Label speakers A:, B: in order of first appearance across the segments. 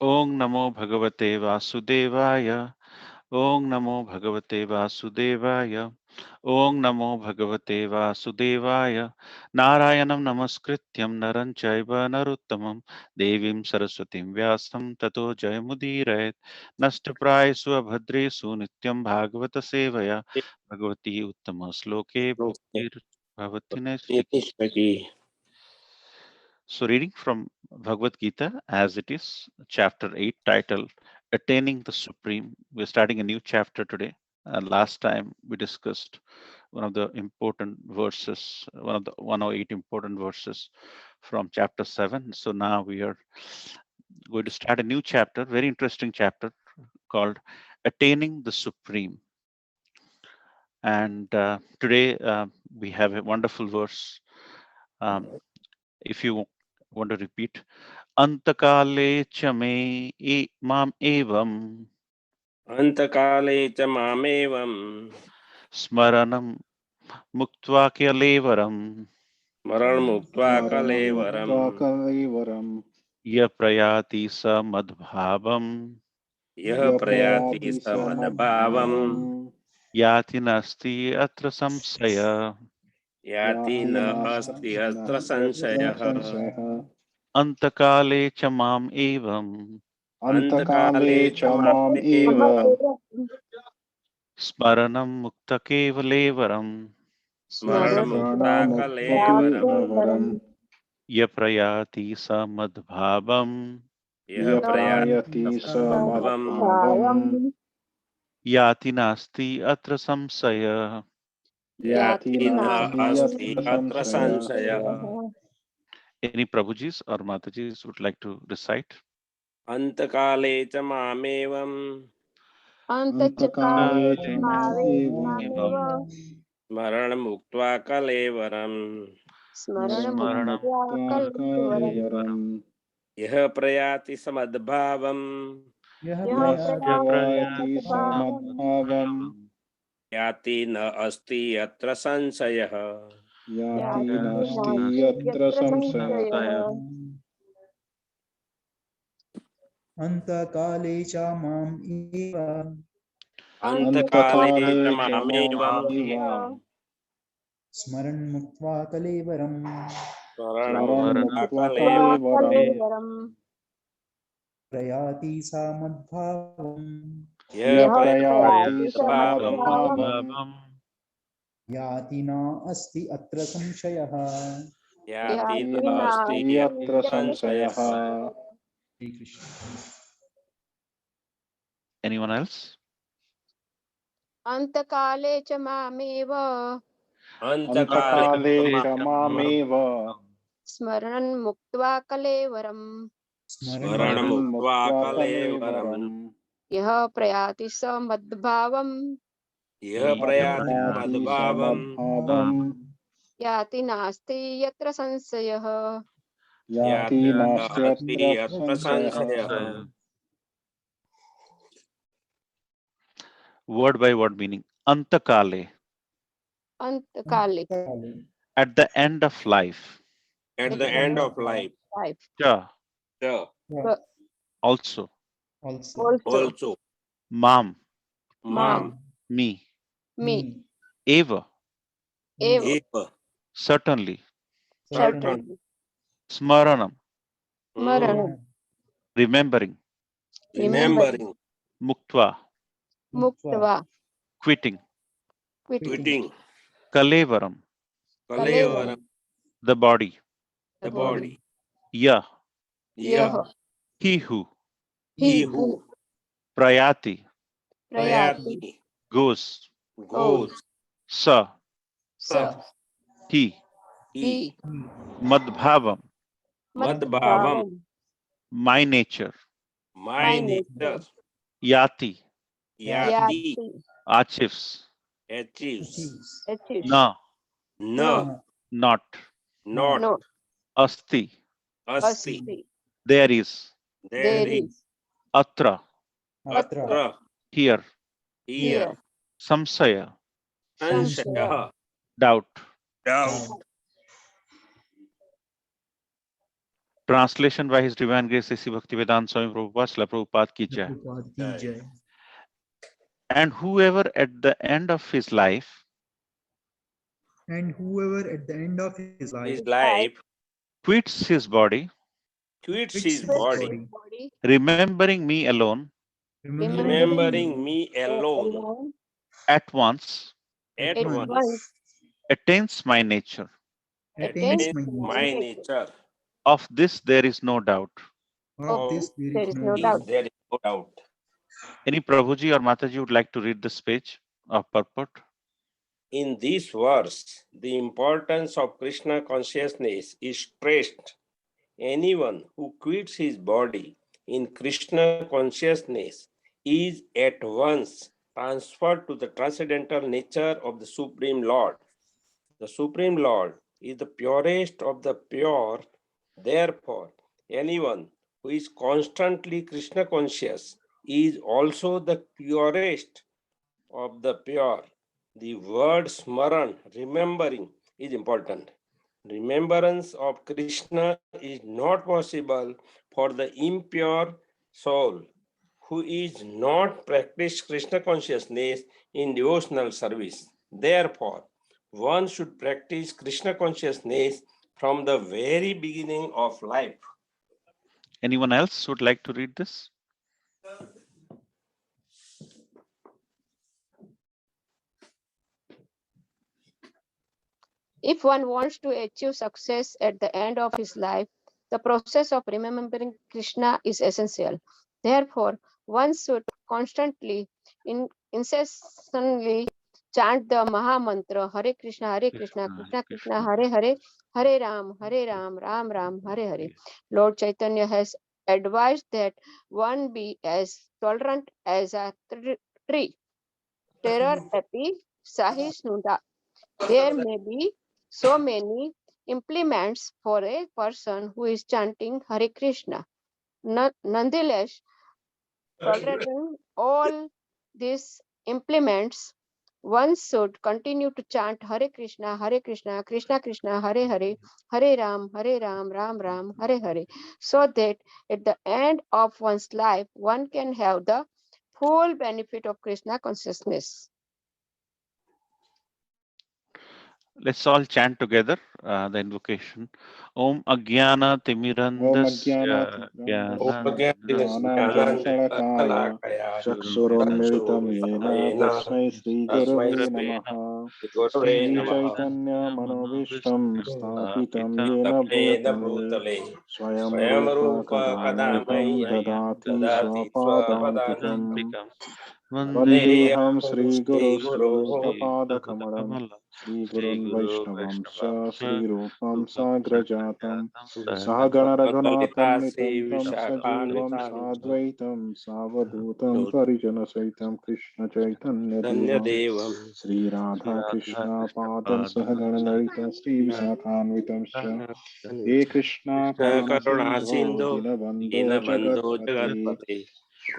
A: ओम नमो भगवते वासुदेवाय। ओम नमो भगवते वासुदेवाय। ओम नमो भगवते वासुदेवाय। नारायणं नमस्कृत्यं नरं चैव नरोत्तमं देवीं सरस्वतीं व्यासं ततो जयमुदीरयेत्। नष्टप्रायेषु अभद्रेषु नित्यं भागवत सेवया Bhagwati उत्तमश्लोके भक्तिर्भवति नैष्ठिकी। So, reading from Bhagavad Gita as it is, chapter 8, titled Attaining the Supreme. We're starting a new chapter today. Last time we discussed one of the important verses, one of the 108 important verses from chapter 7. So now we are going to start a new chapter, very interesting chapter called Attaining the Supreme. And today we have a wonderful verse. If you want to repeat, अंतकाले च मे माम एवं
B: अंतकाले च मामेवं
A: स्मरणं मुक्त्वा कलेवरं
B: मरणमुक्त्वा कलेवरं
A: य प्रयाति स मद्भावं
B: यः प्रयाति स मद्भावं
A: याति नास्ति अत्र संशय।
B: याति न अस्ति अत्र संशयः।
A: अंतकाले च माम एवं
B: अंतकाले च मामेवं
A: स्मरणं मुक्तकेवलेवरं
B: मरणमुक्ता कलेवरं
A: य प्रयाति स मद्भावं
B: यः प्रयाति स मद्भावं
A: याति नास्ति अत्र संशय।
B: याति न अस्ति अत्र संशयः।
A: Any Prabhujis or Matajis would like to recite?
B: अंतकाले च मामेवं
C: अंतकाले च मामेव
B: मरणमुक्त्वा कलेवरं
C: स्मरणमुक्त्वा कलेवरम्
B: यः प्रयाति समद्भावं
C: यः प्रयाति समद्भावम्
B: याति न अस्ति अत्र संशयः।
C: याति नास्ति यत्र संशयः।
D: अंतकाले च माम् एव
B: अंतकाले च मामेवं
D: स्मरन् मुक्त्वा कलेवरम्
B: मरणमुक्त्वा
C: स्मरणमुक्त्वा
B: कलेवरं
C: कलेवरम्
D: प्रयाति सा मद्भावम्
B: यः
C: प्रयाति
B: समद्भावं
D: याति न अस्ति अत्र संशयः।
B: याति न अस्ति
C: यत्र संशयः।
D: श्री कृष्ण।
A: Anyone else?
E: अंतकाले च मामेव
C: अंतकाले च मामेव
E: स्मरणं मुक्त्वा कलेवरम्
B: स्मरणमुक्त्वा कलेवरं
E: यः प्रयाति स मद्भावम्
B: यः प्रयाति मद्भावं
E: याति नास्ति यत्र संशयः।
C: याति नास्ति
B: नास्ति
C: अत्र
B: अत्र
C: संशयः।
B: संशयः।
A: Word by word meaning. Antakale,
E: अंतकाले
A: at the end of life.
B: At the end of life,
A: Cha,
B: the
A: also.
B: also
A: Mam,
B: mam
A: me.
E: me
A: Eva,
B: eva
A: certainly.
B: certainly
A: Smaranam,
E: स्मरणं
A: remembering.
B: remembering
A: Muktva,
E: मुक्त्वा
A: quitting.
B: quitting
A: Kalevaram,
B: kalevaram
A: the body.
B: the body
A: Ya,
B: yah
A: he who.
B: he who
A: Prayati,
B: prayati
A: goes.
B: goes
A: Sa,
B: sa
A: he.
B: he
A: Madbhavam,
B: madbhavam
A: my nature.
B: my nature
A: Yati,
B: yati
A: achieves.
B: achieves
A: Na,
B: no
A: not.
B: not
A: Asti,
B: asti
A: there is.
B: there is
A: Atra,
B: atra
A: here.
B: here
A: Samsaya,
B: sanshayah
A: doubt.
B: doubt.
A: Translation by His Divine Grace A.C. Bhaktivedanta Swami Prabhupada, Srila Prabhupada ki jai.
D: Prabhupada ki jai.
A: And whoever at the end of his life
D: And whoever at the end of his
B: His
D: life
B: life
A: quits his body,
B: quits
D: quits
B: his
D: his
B: body,
D: body,
A: remembering me alone,
B: remembering me alone
E: alone
A: at once
B: at
D: at
B: once,
D: once
A: attains my nature.
D: attains
B: attains
D: my
B: my
D: nature.
B: nature.
A: Of this there is no doubt.
D: Of
B: Of
D: this there
E: there
D: is
E: is
D: no
E: no
B: this
E: doubt.
D: doubt.
B: there is no doubt.
A: Any Prabhuji or Mataji would like to read this page of purport?
B: In this verse, the importance of Krishna consciousness is stressed. Anyone who quits his body in Krishna consciousness is at once transferred to the transcendental nature of the Supreme Lord. The Supreme Lord is the purest of the pure. Therefore, anyone who is constantly Krishna conscious is also the purest of the pure. The word smaran, remembering, is important. Remembrance of Krishna is not possible for the impure soul who is not practiced Krishna consciousness in devotional service. Therefore, one should practice Krishna consciousness from the very beginning of life.
A: Anyone else would like to read this?
E: If one wants to achieve success at the end of his life, the process of remembering Krishna is essential. Therefore, one should constantly, incessantly chant the Maha Mantra Hare Krishna, Krishna Krishna, Hare Hare, Hare Ram, Ram Ram, Hare Hare. Lord Chaitanya has advised that one be as tolerant as a tree. Terror epi sahisnuda. There may be so many implements for a person who is chanting Hare Krishna. Nonetheless, tolerating all these implements, one should continue to chant Hare Krishna, Krishna Krishna, Hare Hare, Hare Ram, Ram Ram, Hare Hare, so that at the end of one's life, one can have the full benefit of Krishna consciousness.
A: Let's all chant together the invocation. Om Agyana
C: Om
A: Timirandasya
C: Jnanatilakaya Chaksuroन्मिलितं येन तस्मै श्रीगुरवे नमः श्रीचैतन्यमनोभीष्टं स्थापितं येन भूतले स्वयं रूपा कदा मह्यं ददाति स्वपदान्तिकम् वन्देऽहं श्रीगुरुं श्रीयुक्तपादकमलं श्रीगुरुन् वैष्णवंश्च श्रीरूपं साग्रजातं सहगणरघुनाथं नितं तं सजीवं साद्वैतं सावधूतं परिजनसहितं कृष्णचैतन्यदेवं श्रीराधाकृष्णपादं सहगणललितं श्रीविशाखान्वितं च हे कृष्णा
B: करुणा
C: करुणासिन्धो
B: सिन्धु
C: दीनबन्धो
B: दीनबन्धो
C: जगत्पते
B: जगत्पते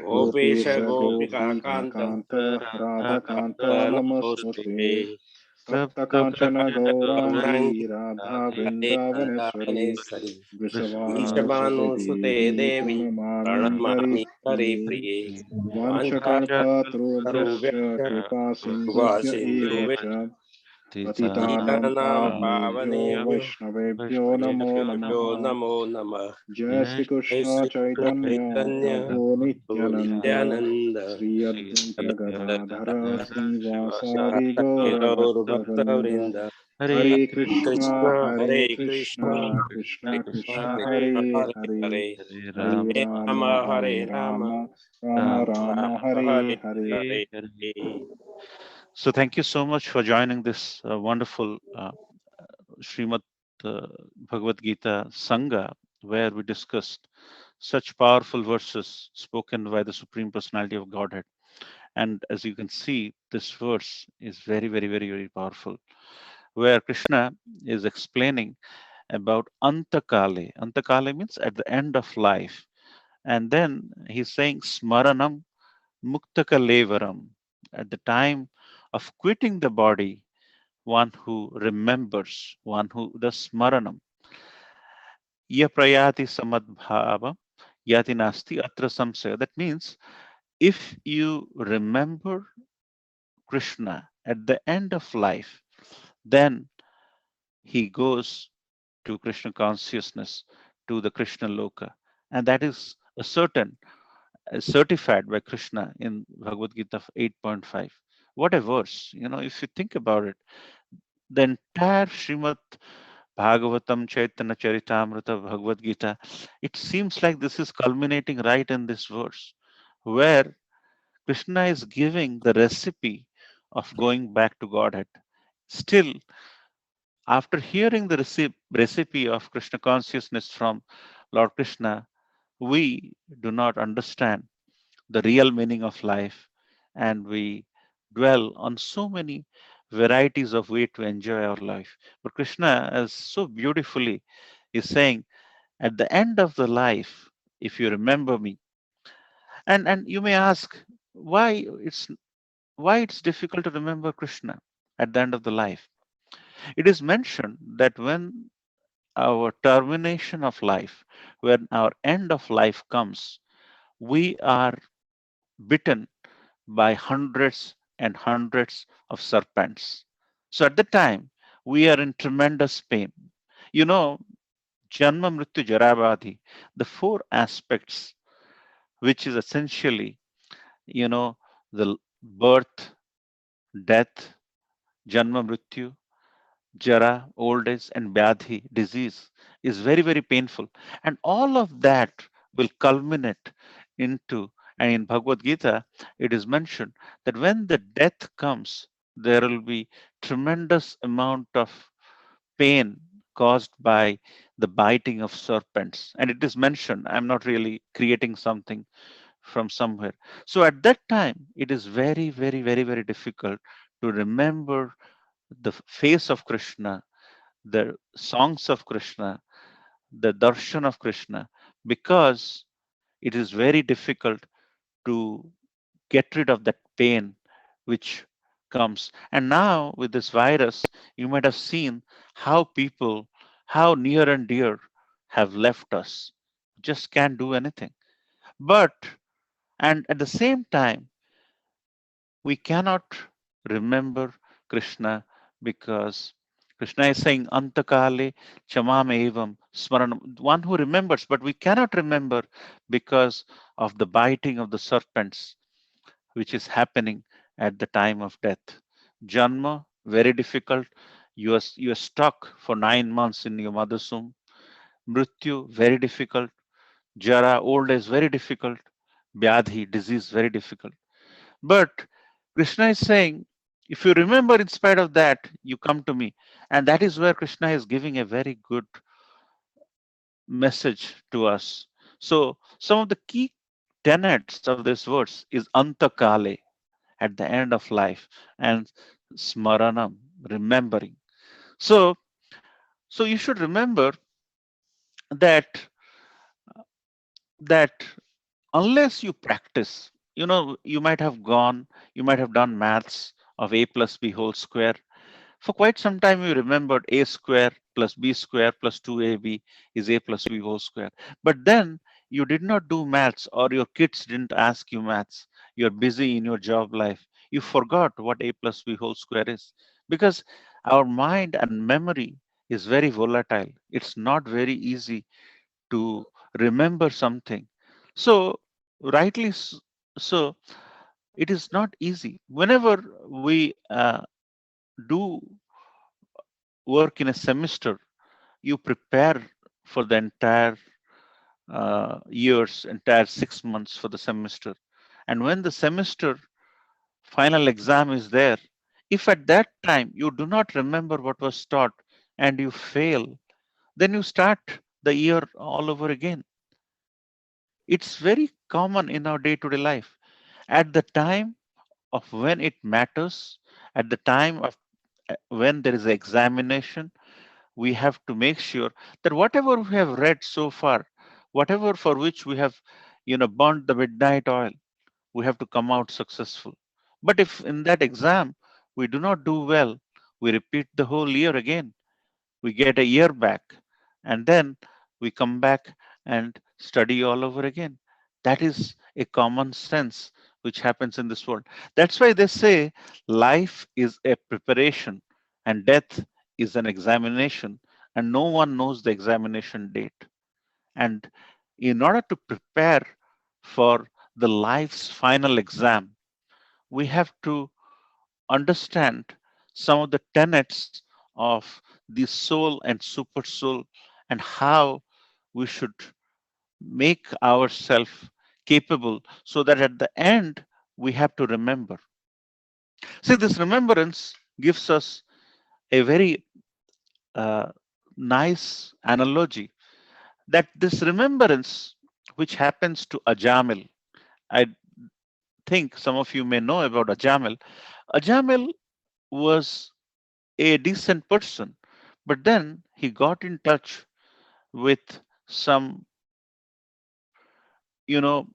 C: गोपेश
B: गोपेश गोपिकान्त
C: गोपिकान्त राधाकान्त नमोऽस्तुते
B: नमोऽस्तुते
C: तप्तकाञ्चन गौराङ्गी
B: गौराङ्गी
C: राधा
B: राधे
C: वृन्दावनेश्वरी
B: वृन्दावनेश्वरी
C: वृषभानुसुते
B: वृषभानुसुते
C: देवी
B: देवी
C: प्रणमामि
B: प्रणमामि
C: हरिप्रिये
B: हरिप्रिये
C: वंशकल्पतरुभ्यश्च
B: वाञ्छाकल्पतरुभ्यश्च
C: कृपा सिन्धुभ्य एव
B: कृपासिन्धुभ्यश्च
C: च पतितानां
B: पतितानां
C: पावनेभ्यो
B: पावनेभ्यो
C: वैष्णवेभ्यो नमो नमः
B: नमो नमः
C: जय श्री
B: जय
C: कृष्ण
B: श्री
C: चैतन्य
B: चैतन्य
C: प्रभु
B: प्रभु
C: Nityanand
B: Nityanand
C: Shri Advaita Gadadhar श्रीवासादि
B: Shri
C: Gaur भक्तवृंद
B: गौरभक्तवृन्द
C: Hare
B: Hare
C: Krishna
B: Krishna
C: Krishna Krishna
B: Krishna
C: Hare
B: Hare
C: Hare
B: Hare
C: Hare
B: Hare
C: Hare
B: Ram
C: Ram
B: Ram
C: Hare
B: Hare
C: Hare
B: Hare
A: So thank you so much for joining this wonderful Srimad Bhagavad Gita Sangha, where we discussed such powerful verses spoken by the Supreme Personality of Godhead. And as you can see, this verse is very, very, very, very powerful, where Krishna is explaining about Antakale. Antakale means at the end of life. And then he's saying Smaranam Muktakalevaram. At the time of quitting the body, one who remembers, one who does Smaranam. Ya prayati samadbhava yati nasti atra samsaya. That means if you remember Krishna at the end of life, then he goes to Krishna consciousness, to the Krishna Loka. And that is a certain, certified by Krishna in Bhagavad Gita 8.5. What a verse. If you think about it, the entire Srimad Bhagavatam, Chaitanya Charitamrita, Bhagavad Gita, it seems like this is culminating right in this verse, where Krishna is giving the recipe of going back to Godhead. Still, after hearing the recipe of Krishna consciousness from Lord Krishna, we do not understand the real meaning of life, and we dwell on so many varieties of way to enjoy our life. But Krishna, as so beautifully, is saying, at the end of the life, if you remember me, and you may ask why it's difficult to remember Krishna at the end of the life. It is mentioned that when our termination of life, when our end of life comes, we are bitten by hundreds and hundreds of serpents. So at the time, we are in tremendous pain. You know, Janma Mrityu Jarabadhi, the four aspects, which is essentially, the birth, death, Janma Mrityu, Jara, old age, and Vyadhi, disease, is very, very painful. And all of that will culminate into, and in Bhagavad Gita, it is mentioned that when the death comes, there will be tremendous amount of pain caused by the biting of serpents. And it is mentioned, I'm not really creating something from somewhere. So at that time, it is very, very, very, very difficult to remember the face of Krishna, the songs of Krishna, the darshan of Krishna, because it is very difficult to get rid of that pain which comes. And now with this virus, you might have seen how people, how near and dear have left us. Just can't do anything. But, and at the same time, we cannot remember Krishna because Krishna is saying Antakale Chamam Evam Smaranam, one who remembers, but we cannot remember because of the biting of the serpents, which is happening at the time of death. Janma, very difficult. You are stuck for 9 months in your mother's womb. Mrityu, very difficult. Jara, old age, very difficult. Vyadhi, disease, very difficult. But Krishna is saying, if you remember, in spite of that, you come to me. And that is where Krishna is giving a very good message to us. So, some of the key tenets of this verse is Antakale, at the end of life, and Smaranam, remembering. So, so you should remember that that unless you practice, you might have you might have done maths of a plus b whole square. For quite some time, you remembered a square plus b square plus 2ab is a plus b whole square. But then you did not do maths, or your kids didn't ask you maths. You're busy in your job life. You forgot what a plus b whole square is, because our mind and memory is very volatile. It's not very easy to remember something. So, rightly so, it is not easy. Whenever we do work in a semester, you prepare for the entire entire 6 months for the semester. And when the semester final exam is there, if at that time you do not remember what was taught and you fail, then you start the year all over again. It's very common in our day to day life. At the time of when it matters, at the time of when there is an examination, we have to make sure that whatever we have read so far, whatever for which we have, burnt the midnight oil, we have to come out successful. But if in that exam we do not do well, we repeat the whole year again. We get a year back, and then we come back and study all over again. That is a common sense which happens in this world. That's why they say life is a preparation and death is an examination, and no one knows the examination date. And in order to prepare for the life's final exam, we have to understand some of the tenets of the soul and super soul and how we should make ourselves capable so that at the end we have to remember. See, this remembrance gives us a very uh, nice analogy that this remembrance which happens to Ajamil, I think some of you may know about Ajamil. Ajamil was a decent person, but then he got in touch with some, you know,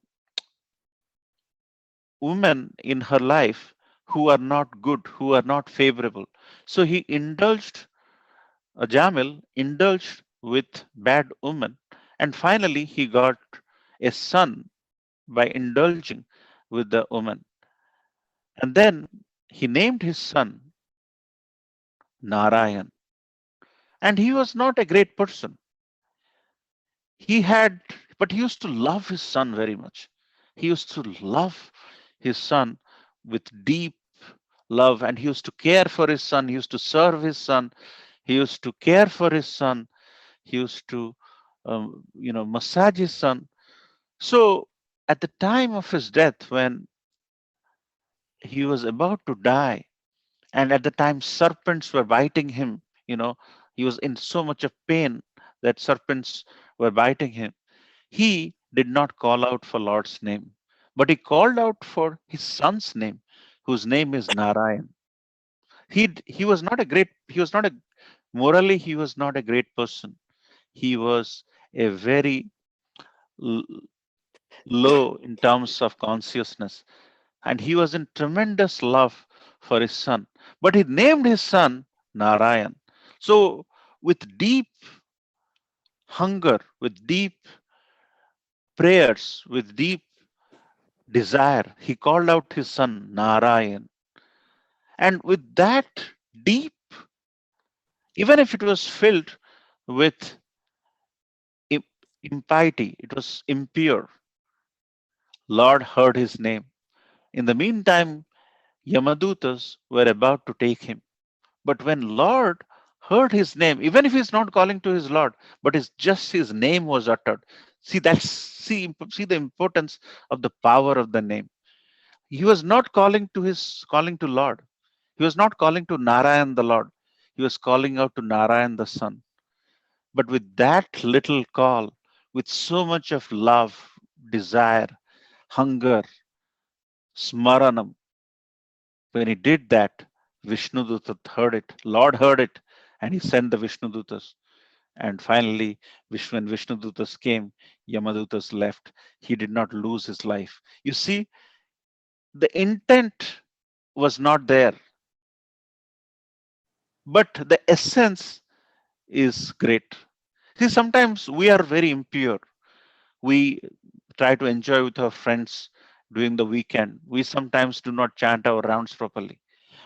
A: women in her life who are not good, who are not favorable. So he indulged, Jamil indulged with bad women, and finally he got a son by indulging with the woman. And then he named his son Narayan. And he was not a great person. He had, but he used to love his son very much. He used to love his son with deep love, and he used to care for his son. He used to serve his son. He used to care for his son. He used to, massage his son. So at the time of his death, when he was about to die, and at the time serpents were biting him, he was in so much of pain that serpents were biting him. He did not call out for Lord's name, but he called out for his son's name, whose name is Narayan. He was not a great, he was not a, morally, he was not a great person. He was a very l- low in terms of consciousness, and he was in tremendous love for his son. But he named his son Narayan. So, with deep hunger, with deep prayers, with deep desire, he called out his son Narayan. And with that deep, even if it was filled with impiety, it was impure, Lord heard his name. In the meantime, Yamadutas were about to take him. But when Lord heard his name, even if he's not calling to his Lord, but it's just his name was uttered. See the importance of the power of the name. He was not calling to Lord. He was not calling to Narayan the Lord. He was calling out to Narayan the Son. But with that little call, with so much of love, desire, hunger, smaranam, when he did that, Vishnudutat heard it, Lord heard it, and he sent the Vishnudutas. And finally, when Vishnudutas came, Yamadutas left. He did not lose his life. You see, the intent was not there, but the essence is great. See, sometimes we are very impure. We try to enjoy with our friends during the weekend. We sometimes do not chant our rounds properly.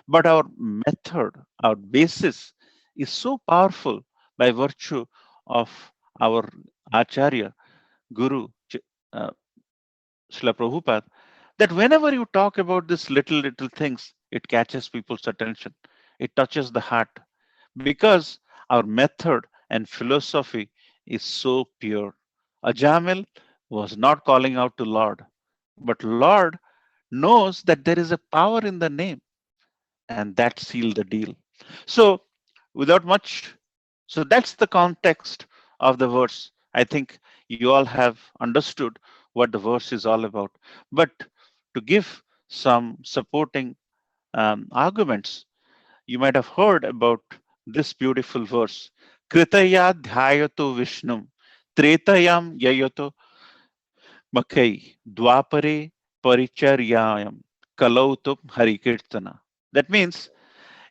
A: But our method, our basis is so powerful by virtue of our Acharya, Guru, uh, Srila Prabhupada, that whenever you talk about these little things, it catches people's attention. It touches the heart because our method and philosophy is so pure. Ajamil was not calling out to Lord, but Lord knows that there is a power in the name, and that sealed the deal. So, without much, so that's the context of the verse. I think you all have understood what the verse is all about. But to give some supporting arguments, you might have heard about this beautiful verse. Kritaya dhyayato Vishnum, Tretayam yayato makai, Dwapare paricharyayam, Kalautum harikirtana. That means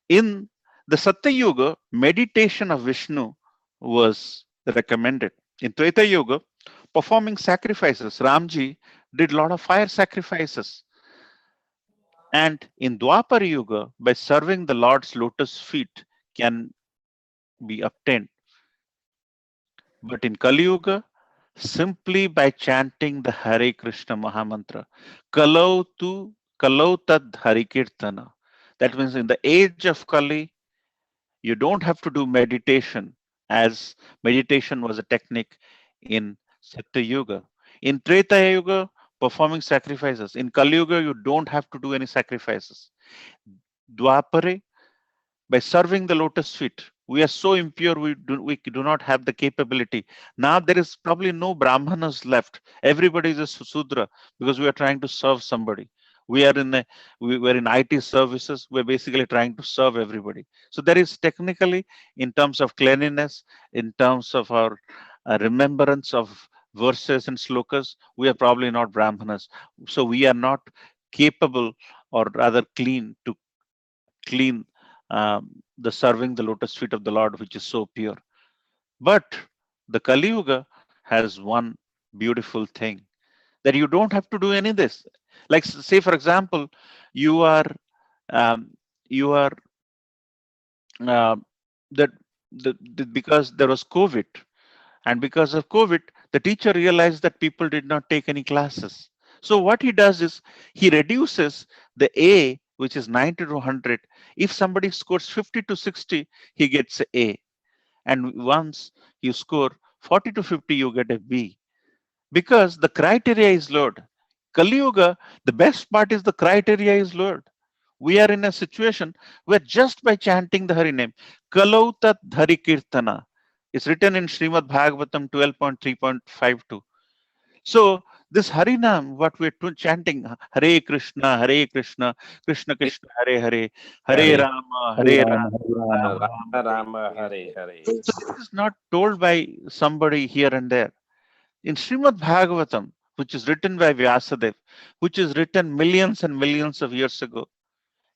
A: in the Satya Yuga, meditation of Vishnu was recommended. In Treta Yuga, performing sacrifices, Ramji did a lot of fire sacrifices. And in Dwapar Yuga, by serving the Lord's lotus feet can be obtained. But in Kali Yuga, simply by chanting the Hare Krishna Mahamantra, Kalau Tad Hari Kirtana. That means in the age of Kali, you don't have to do meditation, as meditation was a technique in Satya Yuga. In Treta Yuga, performing sacrifices. In Kali Yuga, you don't have to do any sacrifices. Dwapare, by serving the lotus feet, we are so impure, we do not have the capability. Now there is probably no Brahmanas left. Everybody is a Sudra because we are trying to serve somebody. We are in we're in IT services. We're basically trying to serve everybody. So there is technically, in terms of cleanliness, in terms of our remembrance of verses and slokas, we are probably not Brahmanas. So we are not capable, or rather clean the serving the lotus feet of the Lord, which is so pure. But the Kali Yuga has one beautiful thing, that you don't have to do any of this. Like, say, for example, you are um, you are uh, that because there was COVID, and because of COVID, the teacher realized that people did not take any classes. So what he does is he reduces the A, which is 90 to 100. If somebody scores 50 to 60, he gets A. And once you score 40 to 50, you get a B. Because the criteria is lowered. Kali Yuga, the best part is the criteria is lowered. We are in a situation where just by chanting the Hari name, Kalautat Dhari Kirtana, is written in Srimad Bhagavatam 12.3.52. So this Harinam, what we're chanting, Hare Krishna, Krishna Krishna, Hare Hare, Hare
B: Hare
A: Rama,
C: Hare
A: Hare
C: Rama,
A: Rama,
C: Hare
A: Rama
C: Rama.
B: Rama
A: Rama,
B: Rama
A: Hare
B: Hare
A: Hare.
B: Hare.
A: So this is not told by somebody here and there. In Srimad Bhagavatam, which is written by Vyasadeva, which is written millions and millions of years ago,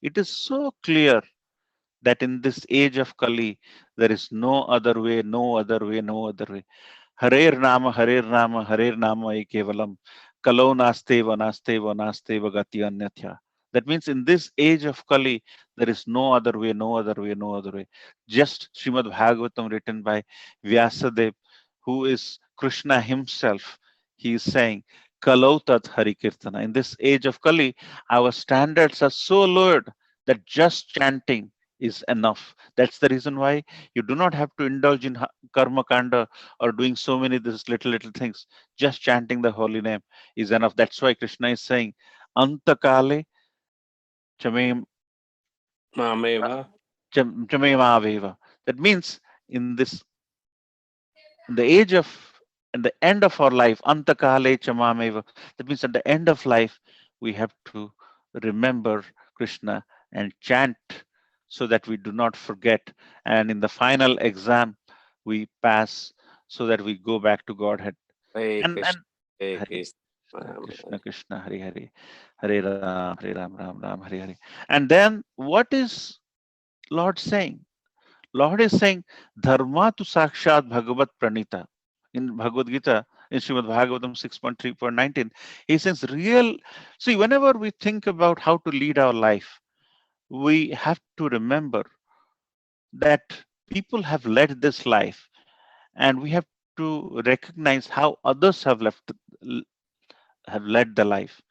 A: it is so clear that in this age of Kali, there is no other way, no other way, no other way. Harer Nama, Harer Nama Kevalam, Kalo Nasteva, Nasteva, Nasteva Gati Anyathya. That means in this age of Kali, there is no other way, no other way, no other way. Just Srimad Bhagavatam written by Vyasadeva, who is Krishna himself. He is saying, Kalautat Hari Kirtana. In this age of Kali, our standards are so lowered that just chanting is enough. That's the reason why you do not have to indulge in karma kanda or doing so many these little things. Just chanting the holy name is enough. That's why Krishna is saying, Antakale chame
B: Mameva.
A: chamevava. That means in the age of, at the end of our life, Antakale chamameva. That means at the end of life, we have to remember Krishna and chant so that we do not forget. And in the final exam, we pass so that we go back to Godhead.
B: Hare
A: And
B: Krishna. Hare
A: Hare
B: Krishna.
A: Krishna, Krishna, Hare Hare, Hare Ram, Hare Ram, Ram Ram, Hare Hare. And then what is Lord saying? Lord is saying, Dharma tu sakshat bhagavat pranita. In Bhagavad Gita, in Srimad Bhagavatam 6.3.19, he says, real. See, whenever we think about how to lead our life, we have to remember that people have led this life, and we have to recognize how others have led the life.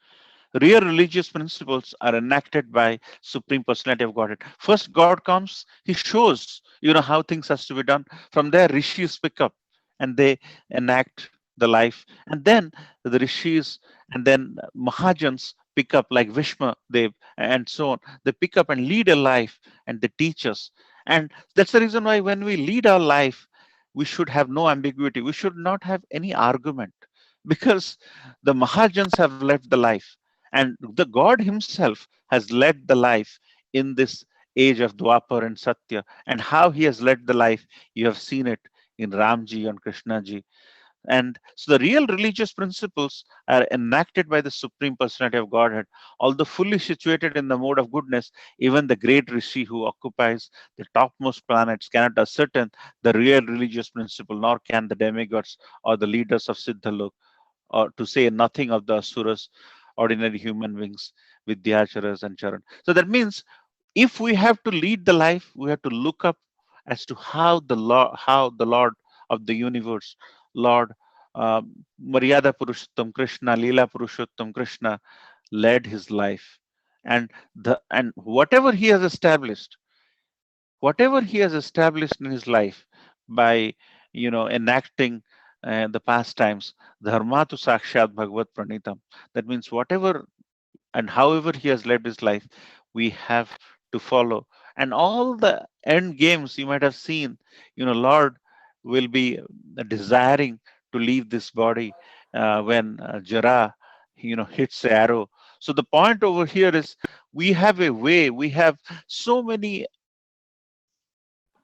A: Real religious principles are enacted by Supreme Personality of Godhead. First, God comes, He shows, how things has to be done. From there, rishis pick up and they enact the life. And then the rishis and then Mahajans pick up, like Vishma Dev and so on. They pick up and lead a life and they teach us. And that's the reason why when we lead our life, we should have no ambiguity. We should not have any argument, because the Mahajans have led the life. And the God himself has led the life in this age of Dwapar and Satya. And how he has led the life, you have seen it in Ramji and Krishnaji. And so the real religious principles are enacted by the Supreme Personality of Godhead. Although fully situated in the mode of goodness, even the great Rishi who occupies the topmost planets cannot ascertain the real religious principle, nor can the demigods or the leaders of Siddhalok, or to say nothing of the Asuras, ordinary human beings, Vidyacharas and Charan. So that means if we have to lead the life, we have to look up as to how the Lord of the universe, Lord Maryada Purushottam Krishna, Leela Purushottam Krishna, led his life, and whatever he has established, in his life by enacting the pastimes, dharma tu sakshat bhagavad pranitam. That means whatever and however he has led his life, we have to follow. And all the end games you might have seen, Lord will be desiring to leave this body when Jara, hits the arrow. So the point over here is we have a way, we have so many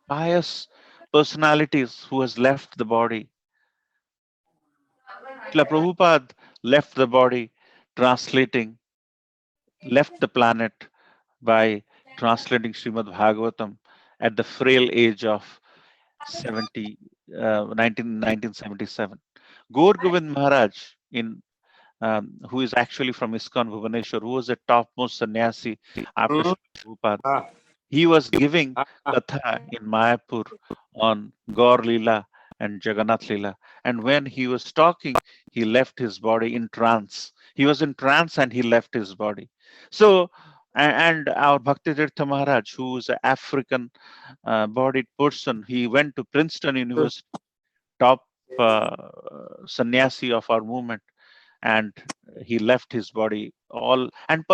A: pious personalities who has left the body. Srila Prabhupada left the body translating, left the planet by translating Srimad Bhagavatam at the frail age of 70, 1977. Gaur Govind Maharaj, who is actually from ISKCON Bhubaneswar, who was the topmost sannyasi after
B: Hmm.
A: Srila Prabhupada,
B: Ah,
A: he was giving
B: ah, ah.
A: katha in Mayapur on Gaur Leela and Jagannath Leela. And when he was talking, he left his body in trance. He was in trance and he left his body. So, and our Bhakti Tirtha Maharaj, who is an African bodied person, he went to Princeton University, top sannyasi of our movement, and he left his body all and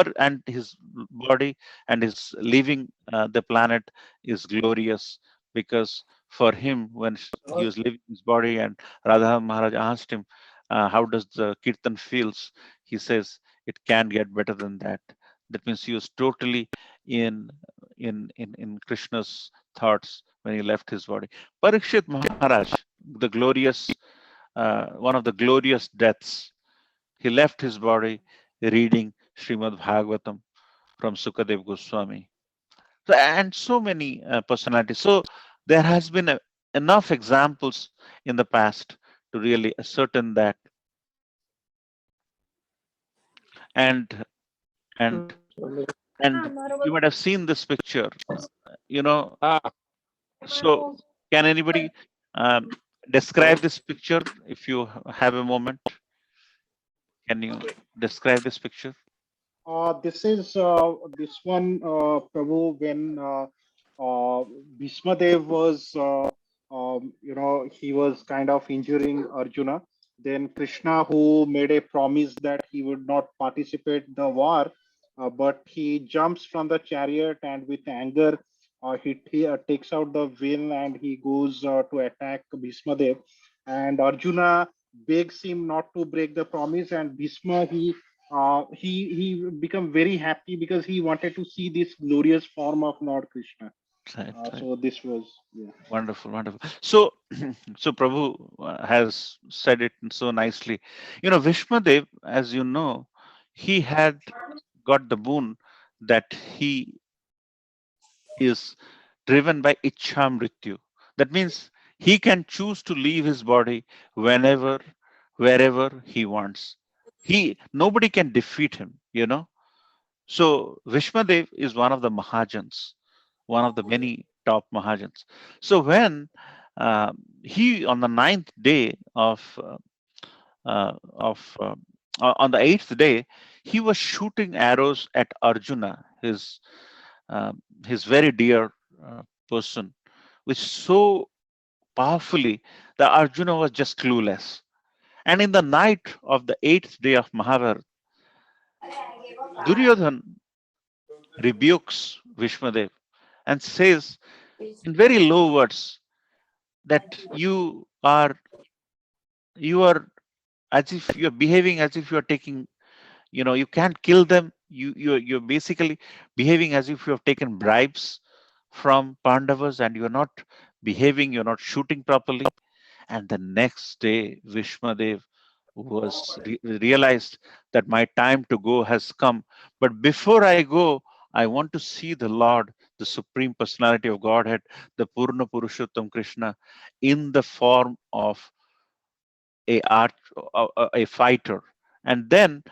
A: his body and his leaving the planet is glorious, because for him when he was leaving his body and Radha Maharaj asked him how does the kirtan feels, he says it can get better than that. That means he was totally in in Krishna's thoughts when he left his body. Parikshit Maharaj, the glorious one of the glorious deaths, he left his body reading Srimad Bhagavatam from Sukadev Goswami. So, and so many personalities. So there has been enough examples in the past to really ascertain that. And and and you might have seen this picture, you know.
B: Ah,
A: So can anybody um, describe this picture if you have a moment? Can you describe this picture?
C: This is this one, Prabhu, when Bhishma Dev was, he was kind of injuring Arjuna. Then Krishna, who made a promise that he would not participate the war, but he jumps from the chariot and with anger, he takes out the will and he goes to attack Bhishma Dev. And Arjuna begs him not to break the promise, and Bhishma he become very happy because he wanted to see this glorious form of Lord Krishna.
A: Right, right.
C: So this was, yeah.
A: Wonderful, wonderful. So, so Prabhu has said it so nicely. Vishmadev, as you know, he had got the boon that he is driven by Ichha Mrityu. That means he can choose to leave his body whenever, wherever he wants. Nobody can defeat him. So Vishmadev is one of the Mahajans, one of the many top Mahajans. So when he on the ninth day on the eighth day, he was shooting arrows at Arjuna, his very dear person, which so powerfully that Arjuna was just clueless. And in the night of the eighth day of Mahabharata, Duryodhan rebukes Vishmadev and says in very low words that you are as if you're behaving as if you're taking, you can't kill them. You're basically behaving as if you have taken bribes from Pandavas and you're not behaving, you're not shooting properly. And the next day, Vishmadev realized that my time to go has come. But before I go, I want to see the Lord, the Supreme Personality of Godhead, the Purna Purushottam Krishna, in the form of a a fighter. And then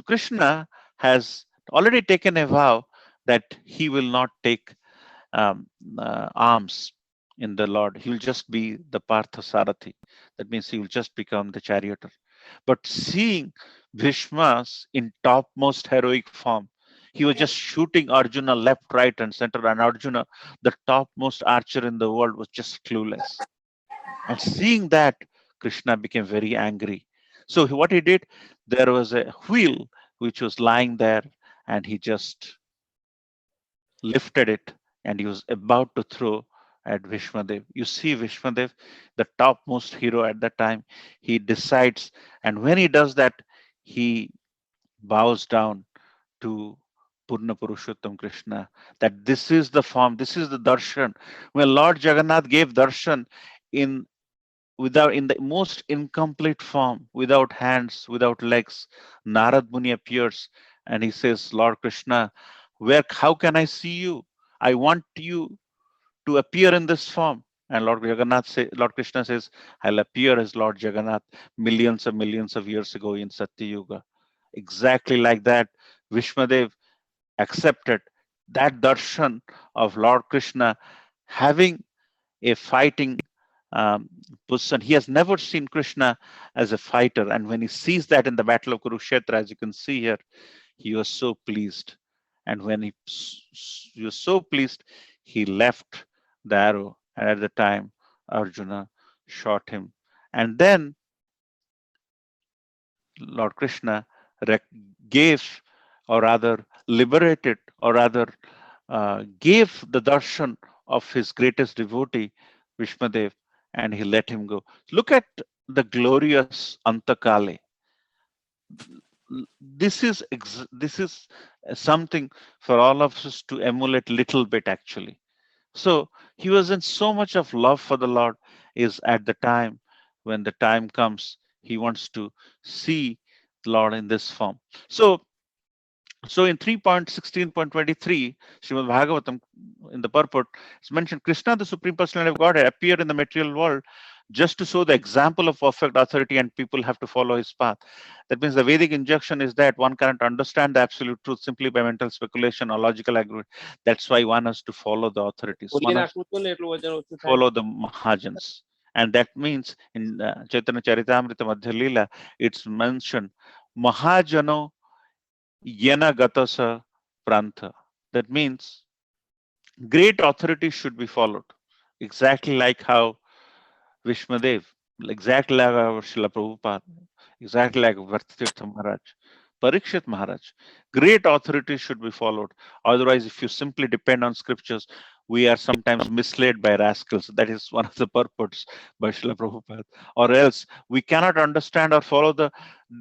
A: Krishna has already taken a vow that he will not take arms in the Lord. He will just be the Partha Sarathi. That means he will just become the charioteer. But seeing Bhishma's in topmost heroic form, he was just shooting Arjuna left, right, and center. And Arjuna, the topmost archer in the world, was just clueless. And seeing that, Krishna became very angry. So what he did, there was a wheel which was lying there, and he just lifted it, and he was about to throw at Vishmadev. You see, Vishmadev, the topmost hero at that time, he decides, and when he does that, he bows down to Purna Purushottam Krishna, that this is the form, this is the darshan. When Lord Jagannath gave darshan in in the most incomplete form, without hands, without legs, Narad Muni appears and he says, Lord Krishna, how can I see you? I want you to appear in this form. And Lord Krishna says, I'll appear as Lord Jagannath millions of years ago in Satya Yuga. Exactly like that, Vishmadev accepted that darshan of Lord Krishna having a fighting position. He has never seen Krishna as a fighter. And when he sees that in the Battle of Kurukshetra, as you can see here, he was so pleased. And when he was so pleased, he left the arrow. And at the time, Arjuna shot him. And then Lord Krishna gave, or rather liberated, or rather gave the darshan of his greatest devotee, Vishmadev, and he let him go. Look at the glorious Antakale. This is something for all of us to emulate little bit actually. So he was in so much of love for the Lord, is at the time when the time comes, he wants to see the Lord in this form. So in 3.16.23, Srimad Bhagavatam, in the purport, it's mentioned Krishna, the Supreme Personality of God, appeared in the material world just to show the example of perfect authority, and people have to follow his path. That means the Vedic injunction is that one cannot understand the absolute truth simply by mental speculation or logical argument. That's why one has to follow the authorities. One has to follow the Mahajans. And that means in Chaitanya Charitamrita Madhya Leela, it's mentioned Mahajano Yena Gatasa Prantha. That means great authority should be followed. Exactly like how Vishmadev, exactly like our Srila Prabhupada, exactly like Vartatirtha Maharaj, Parikshit Maharaj. Great authority should be followed. Otherwise, if you simply depend on scriptures, we are sometimes misled by rascals. That is one of the purports by Srila Prabhupada. Or else, we cannot understand or follow the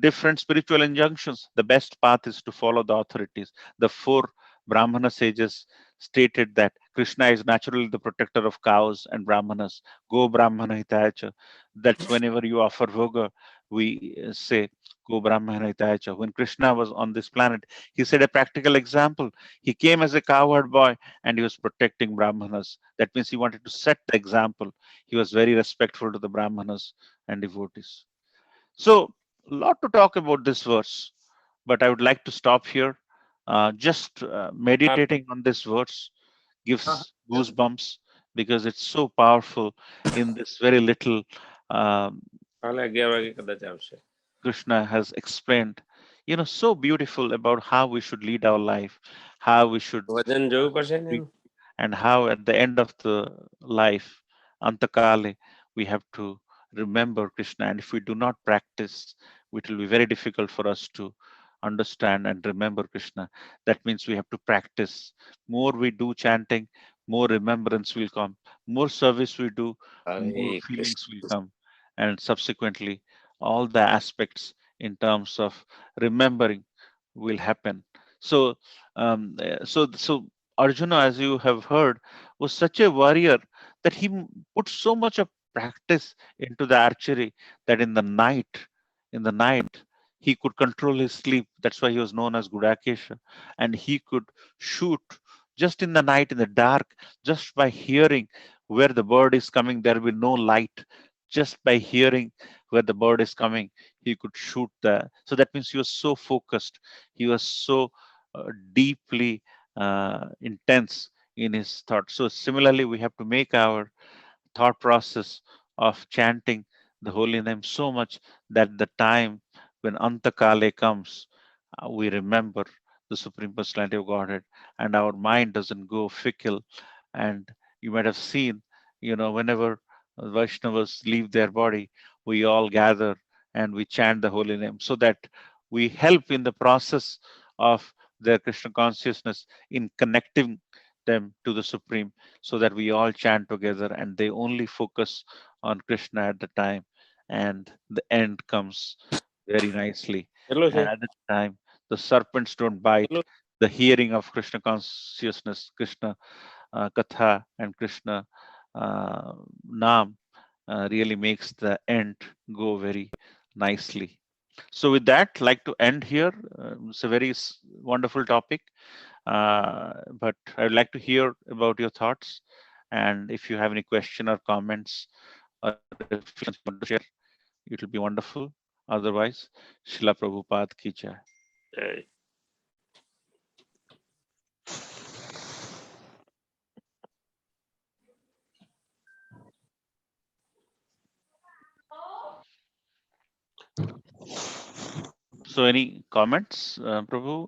A: different spiritual injunctions. The best path is to follow the authorities. The four Brahmana sages stated that Krishna is naturally the protector of cows and Brahmanas. Go Brahmana Hitayacha. That's whenever you offer bhoga, we say, Go Brahmana Hitayacha. When Krishna was on this planet, he said a practical example. He came as a cowherd boy and he was protecting Brahmanas. That means he wanted to set the example. He was very respectful to the Brahmanas and devotees. So, a lot to talk about this verse, but I would like to stop here. Just meditating on this verse gives goosebumps because it's so powerful in this very little. Krishna has explained, so beautiful about how we should lead our life, how we should treat, and how at the end of the life, Antakale, we have to remember Krishna. And if we do not practice, it will be very difficult for us to understand and remember Krishna. That means we have to practice. More we do chanting, more remembrance will come. More service we do, more feelings will come. And subsequently, all the aspects in terms of remembering will happen. So, so Arjuna, as you have heard, was such a warrior that he put so much of practice into the archery that in the night, he could control his sleep. That's why he was known as Gudakesha. And he could shoot just in the night, in the dark, just by hearing where the bird is coming. There will be no light. Just by hearing where the bird is coming, he could shoot the. So that means he was so focused. He was so deeply intense in his thought. So similarly, we have to make our thought process of chanting the holy name so much that the time when Antakale comes, we remember the Supreme Personality of Godhead and our mind doesn't go fickle. And you might have seen, whenever Vaishnavas leave their body, we all gather and we chant the holy name so that we help in the process of their Krishna consciousness in connecting them to the Supreme, so that we all chant together and they only focus on Krishna at the time, and the end comes very nicely.
B: Hello,
A: And
B: sir.
A: at the time, the serpents don't bite.
B: Hello.
A: The hearing of Krishna consciousness, Krishna Katha, and Krishna Nam really makes the end go very nicely. So, with that, like to end here. It's a very wonderful topic. But I'd like to hear about your thoughts, and if you have any question or comments or reflections you want to share, it will be wonderful. Otherwise, Srila Prabhupada ki jai.
B: Uh,
A: So, any comments, Prabhu?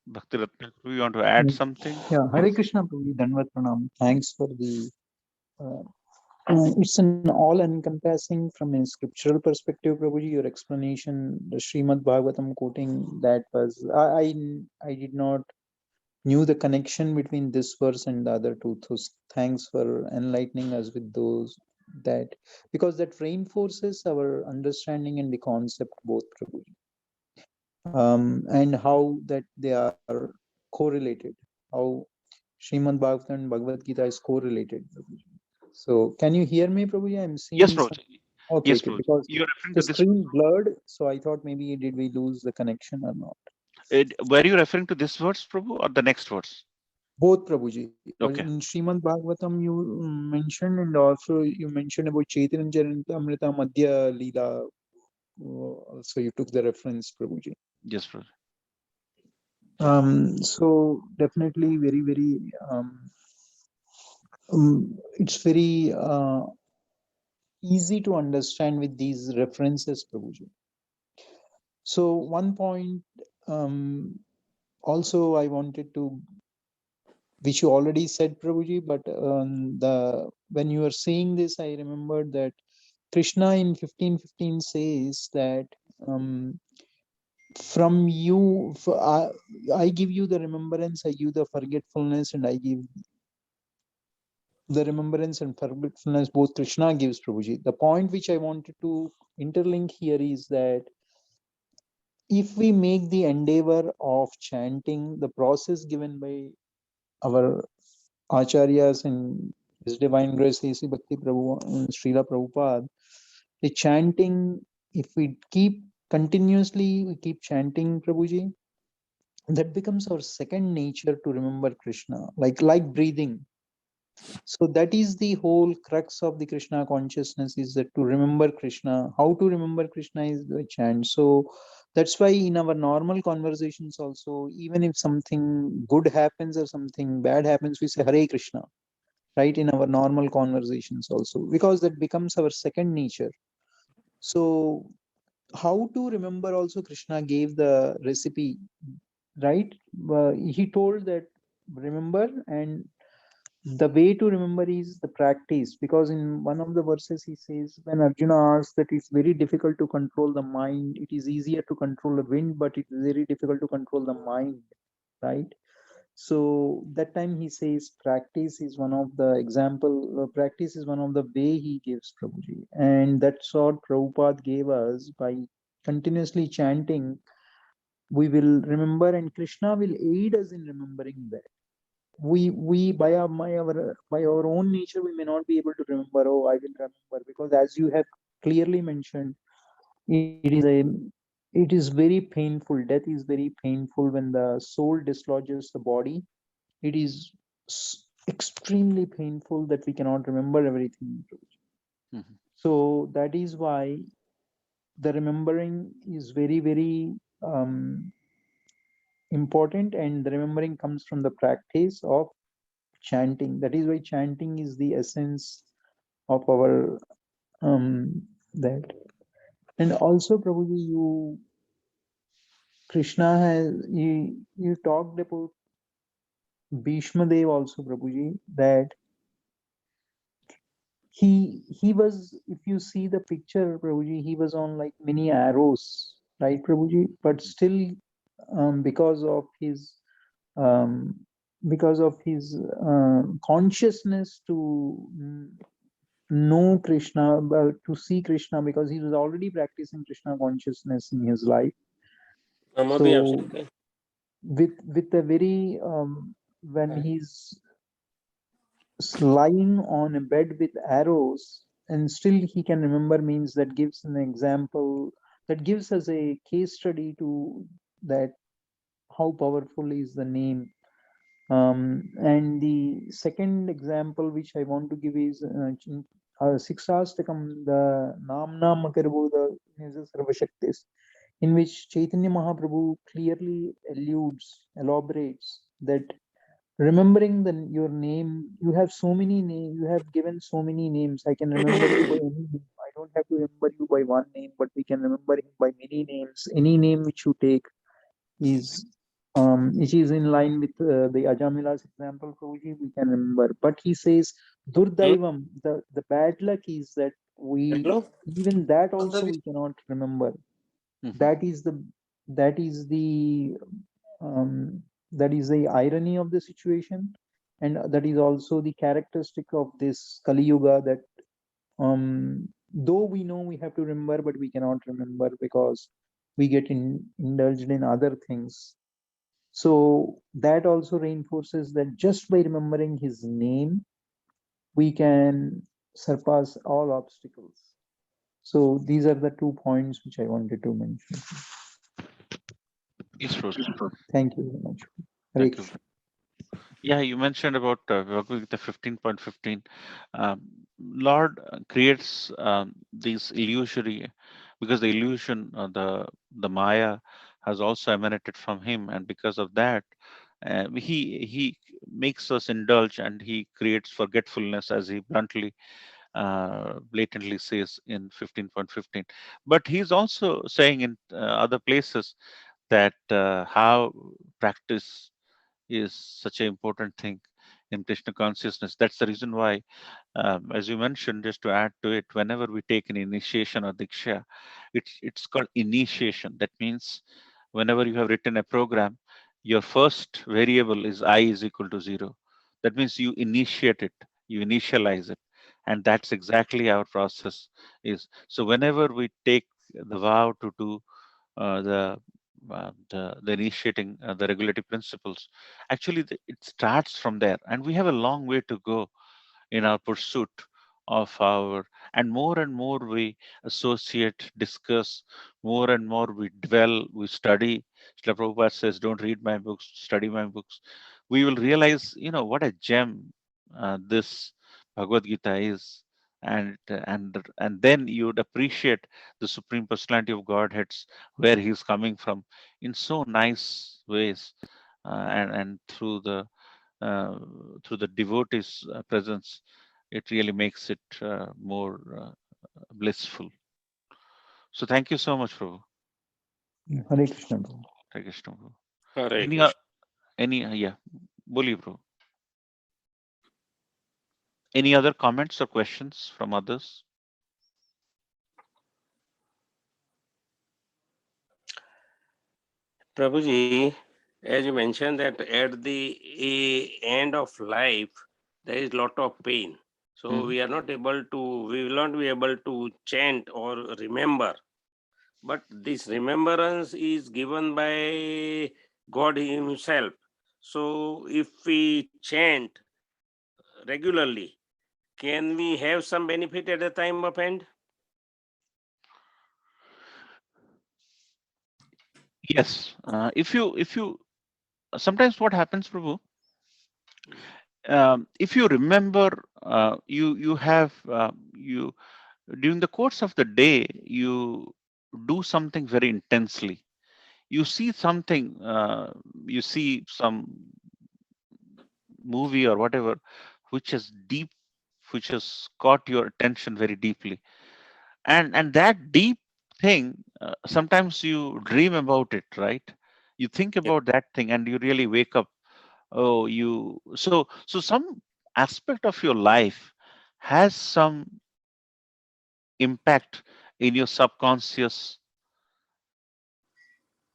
A: Bhakti Ratna, Prabhu, you want to add something?
D: Yeah, Hare Krishna, Prabhuji, Dandavat Pranam. Thanks for the. It's an all-encompassing from a scriptural perspective, Prabhuji. Your explanation, the Srimad Bhagavatam quoting, that was I did not knew the connection between this verse and the other two. So thanks for enlightening us with those, that because that reinforces our understanding and the concept both, Prabhuji. And how that they are correlated, how Srimad Bhagavatam and Bhagavad Gita is correlated, Prabhuji. So can you hear me, Prabhuji? I'm seeing
A: Yes,
D: some.
A: Prabhuji.
D: Okay,
A: Yes,
D: okay,
A: Prabhuji.
D: because
A: You're referring
D: the
A: to this.
D: screen blurred, so I thought maybe did we lose the connection or not.
A: Were you referring to this verse, Prabhu, or the next verse?
D: Both, Prabhuji.
A: Okay.
D: In Srimad Bhagavatam you mentioned, and also you mentioned about Chaitanya Charitamrita Madhya Leela. So you took the reference, Prabhuji.
A: Yes, Prabhuji.
D: So definitely very, very, it's very easy to understand with these references, Prabhuji. So one point also I wanted to, which you already said, Prabhuji, but when you were saying this, I remembered that Krishna in 15:15 says that from you, I give you the remembrance, I give the forgetfulness, and I give the remembrance and forgetfulness, both Krishna gives, Prabhuji. The point which I wanted to interlink here is that if we make the endeavor of chanting the process given by our acharyas and His Divine Grace A.C. Bhakti Prabhu, Srila Prabhupada, the chanting, if we keep continuously, we keep chanting, Prabhuji, that becomes our second nature to remember Krishna, like breathing. So that is the whole crux of the Krishna consciousness, is that to remember Krishna. How to remember Krishna is the chant. So that's why in our normal conversations also, even if something good happens or something bad happens, we say Hare Krishna, right? In our normal conversations also, because that becomes our second nature. So how to remember also, Krishna gave the recipe, right? He told that remember, and the way to remember is the practice, because in one of the verses he says, when Arjuna asks that it's very difficult to control the mind, it is easier to control the wind, but it's very difficult to control the mind, right? So that time he says practice is one of the example, practice is one of the way he gives, Prabhuji. And that's what Prabhupada gave us. By continuously chanting, we will remember, and Krishna will aid us in remembering that. we by our own nature, we may not be able to remember. Oh, I will remember, because as you have clearly mentioned, it is very painful. Death is very painful when the soul dislodges the body. It is extremely painful that we cannot remember everything.
A: Mhm.
D: So that is why the remembering is very, very important, and the remembering comes from the practice of chanting. That is why chanting is the essence of our that. And also, Prabhuji, Krishna you talked about Bhishma Dev also, Prabhuji, that he was, if you see the picture, Prabhuji, he was on like many arrows, right, Prabhuji? But still, um, because of his um, because of his consciousness to know Krishna, to see Krishna, because he was already practicing Krishna consciousness in his life. So with a very when he's lying on a bed with arrows and still he can remember, means that gives an example, that gives us a case study to that how powerful is the name. And the second example which I want to give is Siksastakam, the Namna Makarbuda Sarvashaktis, in which Chaitanya Mahaprabhu clearly elaborates that remembering your name, you have so many names, you have given so many names. I can remember you by any name. I don't have to remember you by one name, but we can remember him by many names. Any name which you take is which is in line with the Ajamila's example, Prabhuji, we can remember. But he says, Durdaivam, the bad luck is that we,
B: Hello?
D: even that also we cannot remember.
A: Mhm.
D: That is that is the um, that is the irony of the situation, and that is also the characteristic of this Kali Yuga, that though we know we have to remember, but we cannot remember because we get indulged in other things. So that also reinforces that just by remembering his name, we can surpass all obstacles. So these are the 2 points which I wanted to mention.
A: Yes, Rose.
D: Thank you very much. Hare
A: Thank you.
D: Krishna.
A: Yeah, you mentioned about Bhagavad Gita 15.15. Lord creates these illusory, because the illusion, the Maya, has also emanated from him, and because of that, he makes us indulge, and he creates forgetfulness, as he blatantly says in 15.15. But he's also saying in other places that how practice is such an important thing in Krishna consciousness. That's the reason why, as you mentioned, just to add to it, whenever we take an initiation or diksha, it's called initiation. That means whenever you have written a program, your first variable is I is equal to 0. That means you initiate it, you initialize it, and that's exactly our process is. So whenever we take the vow to do the initiating the regulatory principles, actually it starts from there, and we have a long way to go in our pursuit of our, and more we associate, discuss, more and more we dwell, we study. Srila Prabhupada says, don't read my books, study my books. We will realize, what a gem this Bhagavad Gita is. And then you would appreciate the Supreme Personality of Godhead's, where he's coming from, in so nice ways, and uh, through the devotees' presence, it really makes it more blissful. So thank you so much, Prabhu.
D: Hare Krishna.
A: Hare Krishna, Prabhu.
B: Hare
A: Any,
B: Krishna.
A: yeah, Boli, Prabhu. Any other comments or questions from others?
B: Prabhuji, as you mentioned that at the end of life, there is lot of pain. So we are not able to, we will not be able to chant or remember. But this remembrance is given by God Himself. So if we chant regularly, can we have some benefit at the time of end?
A: Yes. If you sometimes what happens, Prabhu, if you remember, you have you during the course of the day, you do something very intensely. You see something, you see some movie or whatever, which is deep, which has caught your attention very deeply, and that deep thing, sometimes you dream about it, right? You think
B: Yeah.
A: about that thing and you really wake up. Oh, you so some aspect of your life has some impact in your subconscious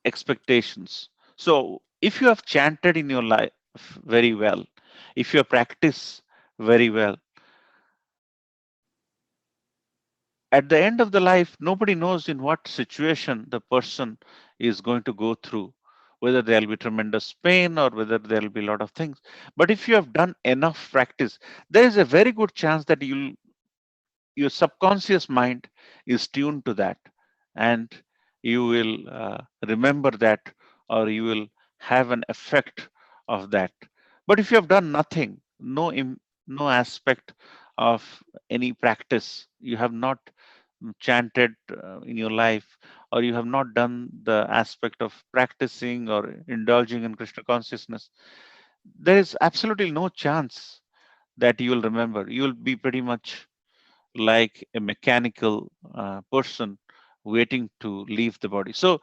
A: expectations. So if you have chanted in your life very well, if you have practiced very well, at the end of the life, nobody knows in what situation the person is going to go through, whether there'll be tremendous pain or whether there'll be a lot of things. But if you have done enough practice, there is a very good chance that your subconscious mind is tuned to that, and you will remember that, or you will have an effect of that. But if you have done nothing, no aspect of any practice, you have not chanted in your life, or you have not done the aspect of practicing or indulging in Krishna consciousness, there is absolutely no chance that you will remember. You will be pretty much like a mechanical person waiting to leave the body. So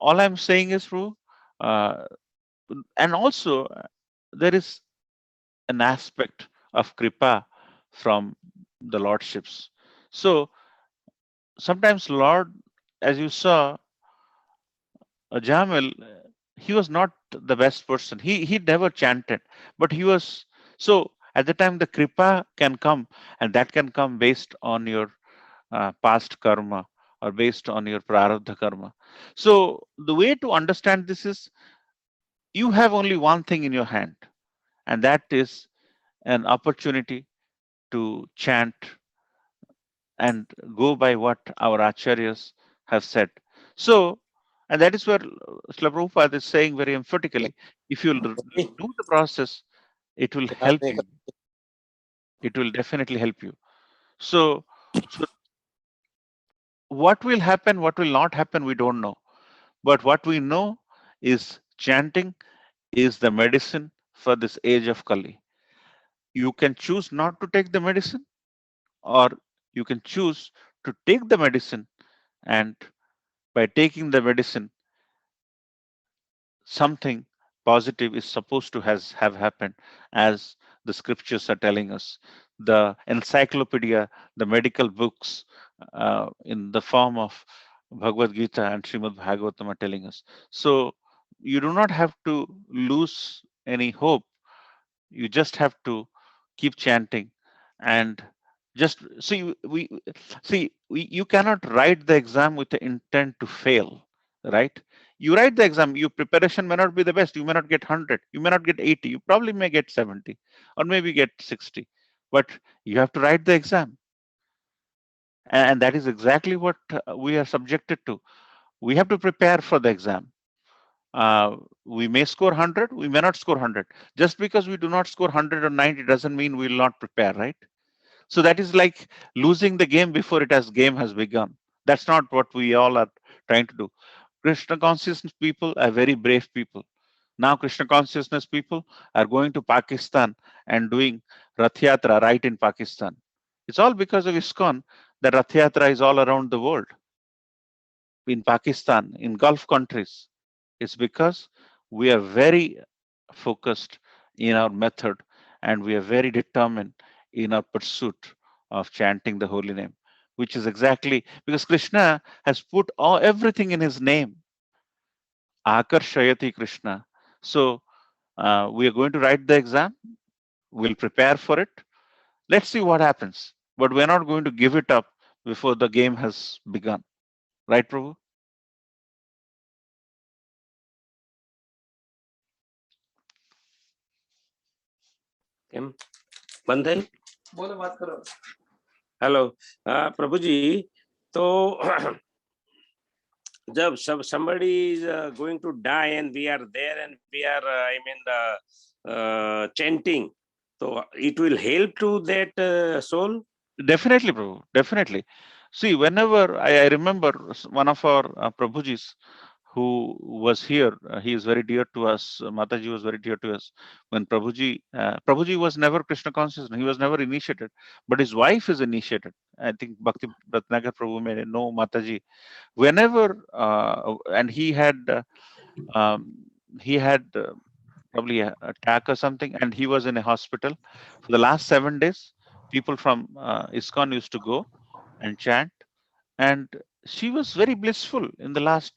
A: all I'm saying is, Ru, uh, and also there is an aspect of kripa from the lordships. So sometimes Lord, as you saw, Jamil, he was not the best person. He never chanted, but he was. So at the time the kripa can come, and that can come based on your past karma or based on your prarabdha karma. So the way to understand this is, you have only one thing in your hand, and that is an opportunity to chant and go by what our acharyas have said. So, and that is where Srila Prabhupada is saying very emphatically, if you do the process, it will help you. It will definitely help you. So, so what will happen, what will not happen, we don't know. But what we know is chanting is the medicine for this age of Kali. You can choose not to take the medicine, or you can choose to take the medicine, and by taking the medicine, something positive is supposed to have happened, as the scriptures are telling us. The encyclopedia, the medical books in the form of Bhagavad Gita and Srimad Bhagavatam are telling us. So you do not have to lose any hope. You just have to keep chanting, and just see, you cannot write the exam with the intent to fail, right? You write the exam, your preparation may not be the best. You may not get 100, you may not get 80, you probably may get 70, or maybe get 60, but you have to write the exam. And that is exactly what we are subjected to. We have to prepare for the exam. We may score 100, we may not score 100. Just because we do not score 100 or 90 doesn't mean we will not prepare, right? So that is like losing the game before game has begun. That's not what we all are trying to do. Krishna consciousness people are very brave people. Now Krishna consciousness people are going to Pakistan and doing Rath Yatra right in Pakistan. It's all because of ISKCON that Rath Yatra is all around the world. In Pakistan, in Gulf countries, it's because we are very focused in our method, and we are very determined in our pursuit of chanting the holy name, which is exactly because Krishna has put everything in his name. Akarshayati Krishna. So we are going to write the exam. We'll prepare for it. Let's see what happens. But we're not going to give it up before the game has begun. Right, Prabhu?
B: કેમ બંધ થઈ? Hello प्रभु जी, तो जब somebody is going to die and we are there and we are chanting, so it will help to that soul.
A: Definitely, Prabhu. Definitely. See, whenever I remember one of our Prabhujis who was here, he is very dear to us. Mataji was very dear to us. When Prabhuji was never Krishna conscious, he was never initiated, but his wife is initiated. I think Bhakti Ratnagar Prabhu may know Mataji. Whenever, and um, he had probably a attack or something, and he was in a hospital for the last 7 days. People from ISKCON used to go and chant, and she was very blissful in the last.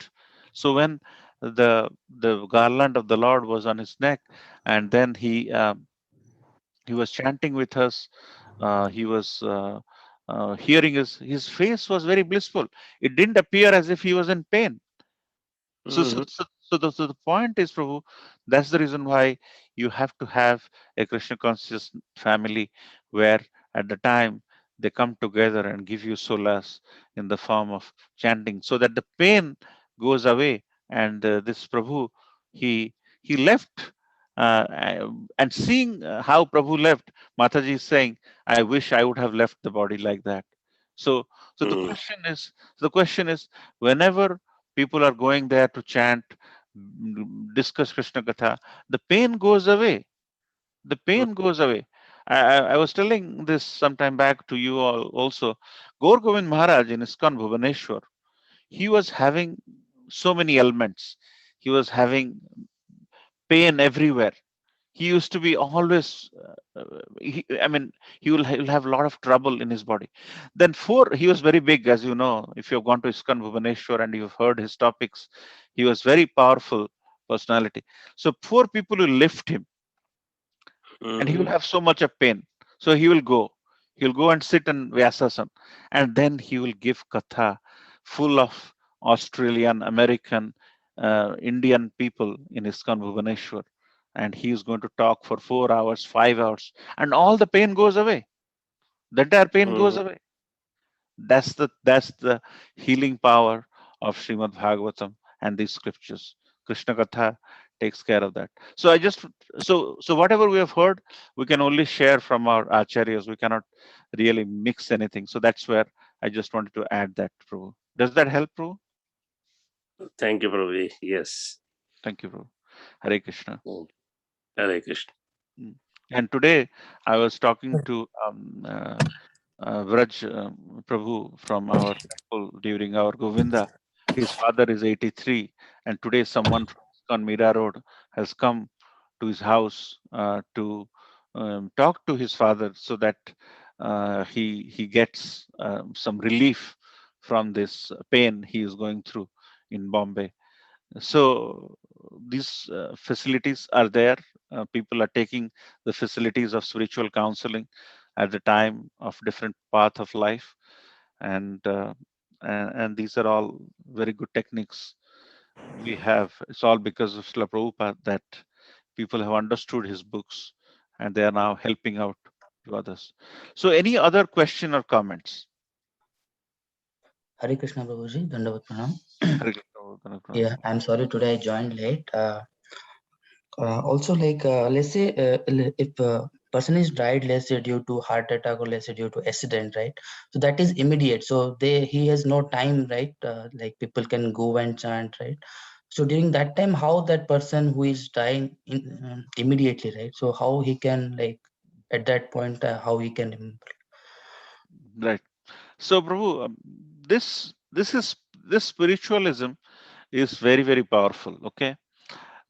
A: So when the garland of the Lord was on his neck, and then he was chanting with us, he was hearing his face was very blissful. It didn't appear as if he was in pain. So the point is, Prabhu, that's the reason why you have to have a Krishna conscious family where at the time they come together and give you solace in the form of chanting so that the pain goes away. And this Prabhu, he left. And seeing how Prabhu left, Mataji is saying, I wish I would have left the body like that. So the question is, whenever people are going there to chant, discuss Krishna Katha, the pain goes away. The pain goes away. I was telling this sometime back to you all also. Gaur Govind Maharaj in ISKCON Bhubaneswar, he was having so many ailments. He was having pain everywhere. He used to be always, he will have a lot of trouble in his body. Then he was very big, as you know, if you've gone to ISKCON Bhubaneswar and you've heard his topics, he was very powerful personality. So poor people will lift him and he will have so much of pain. So he'll go and sit in Vyasasana, and then he will give katha full of Australian, American, Indian people in ISKCON Bhubaneswar. And he is going to talk for 4 hours, 5 hours, and all the pain goes away. The entire pain goes away. That's the healing power of Srimad Bhagavatam and these scriptures. Krishna Katha takes care of that. So whatever we have heard, we can only share from our acharyas. We cannot really mix anything. So that's where I just wanted to add that, Prabhu. Does that help, Prabhu?
B: Thank you, Prabhu. Yes.
A: Thank you, Prabhu. Hare Krishna.
B: Hare Krishna.
A: And today I was talking to Vraj Prabhu from our temple during our Govinda. His father is 83, and today someone from ISKCON Mira Road has come to his house to talk to his father so that he gets some relief from this pain he is going through in Bombay. So these facilities are there. People are taking the facilities of spiritual counseling at the time of different path of life, and and these are all very good techniques we have. It's all because of Srila Prabhupada that people have understood his books and they are now helping out to others. So any other question or comments?
F: Hare Krishna Prabhuji, Dandavat Pranam.
A: Hare Krishna, Prabhu.
F: Yeah, I'm sorry today I joined late. Also, let's say if a person is died, let's say due to heart attack or let's say due to accident, right? So that is immediate. So he has no time, right? Like people can go and chant, right? So during that time, how that person who is dying immediately, right? So how he can like at that point, how he can.
A: Right. So, Prabhu, this spiritualism is very, very powerful. Okay,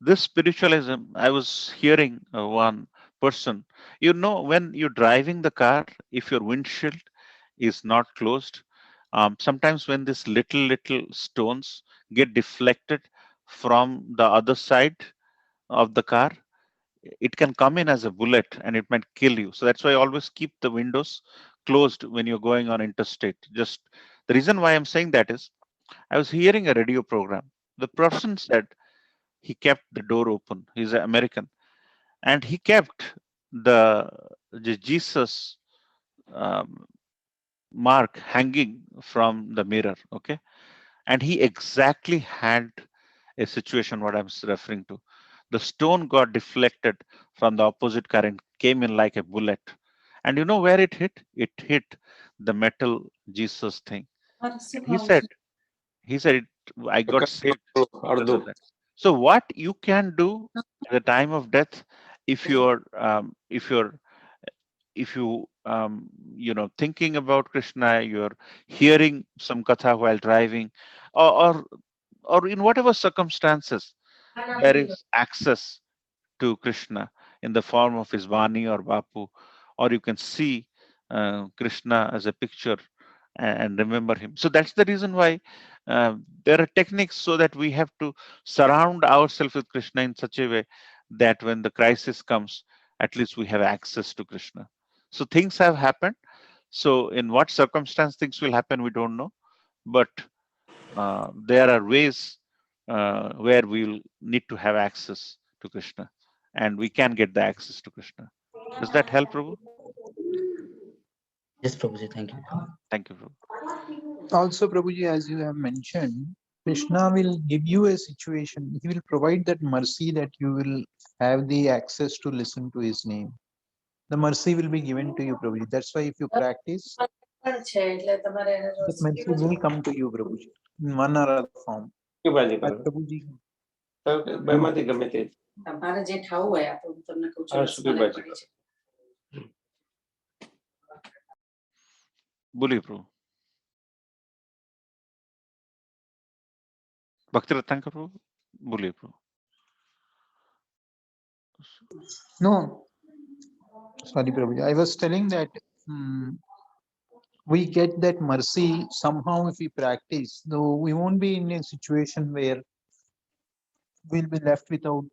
A: this spiritualism. I was hearing one person. When you're driving the car, if your windshield is not closed, sometimes when these little stones get deflected from the other side of the car, it can come in as a bullet and it might kill you. So that's why I always keep the windows closed when you're going on interstate. Just the reason why I'm saying that is I was hearing a radio program. The person said he kept the door open. He's an American, and he kept the Jesus mark hanging from the mirror. Okay, and he exactly had a situation what I'm referring to. The stone got deflected from the opposite current, came in like a bullet, and you know where it hit? It hit the metal Jesus thing. And he said, I got saved because of that. So what you can do at the time of death, if you're if you thinking about Krishna, you're hearing some katha while driving, or or in whatever circumstances, there is access to Krishna in the form of his Vani or Bapu, or you can see Krishna as a picture and remember him. So that's the reason why there are techniques so that we have to surround ourselves with Krishna in such a way that when the crisis comes, at least we have access to Krishna. So things have happened. So in what circumstance things will happen, we don't know. But there are ways where we'll need to have access to Krishna, and we can get the access to Krishna. Does that help, Prabhu?
F: Yes, Prabhuji, thank you.
A: Thank you, Prabhu.
D: Also, Prabhuji, as you have mentioned, Krishna will give you a situation. He will provide that mercy that you will have the access to listen to his name. The mercy will be given to you, Prabhuji. That's why if you practice, that mercy will come to you, Prabhuji, in one or other form. Prabhuji.
B: બેમાંથી ગમે તે
G: તમારે જે ખાવું હોય આપણે હું તમને કહું છું
B: સુકી ભાજી કરો.
A: બોલીએ પ્રભુ. ભક્તિ રત્નાકર પ્રભુ, બોલીએ પ્રભુ.
D: No, sorry, Prabhuji. I was telling that we get that mercy somehow if we practice, though we won't be in a situation where we'll be left without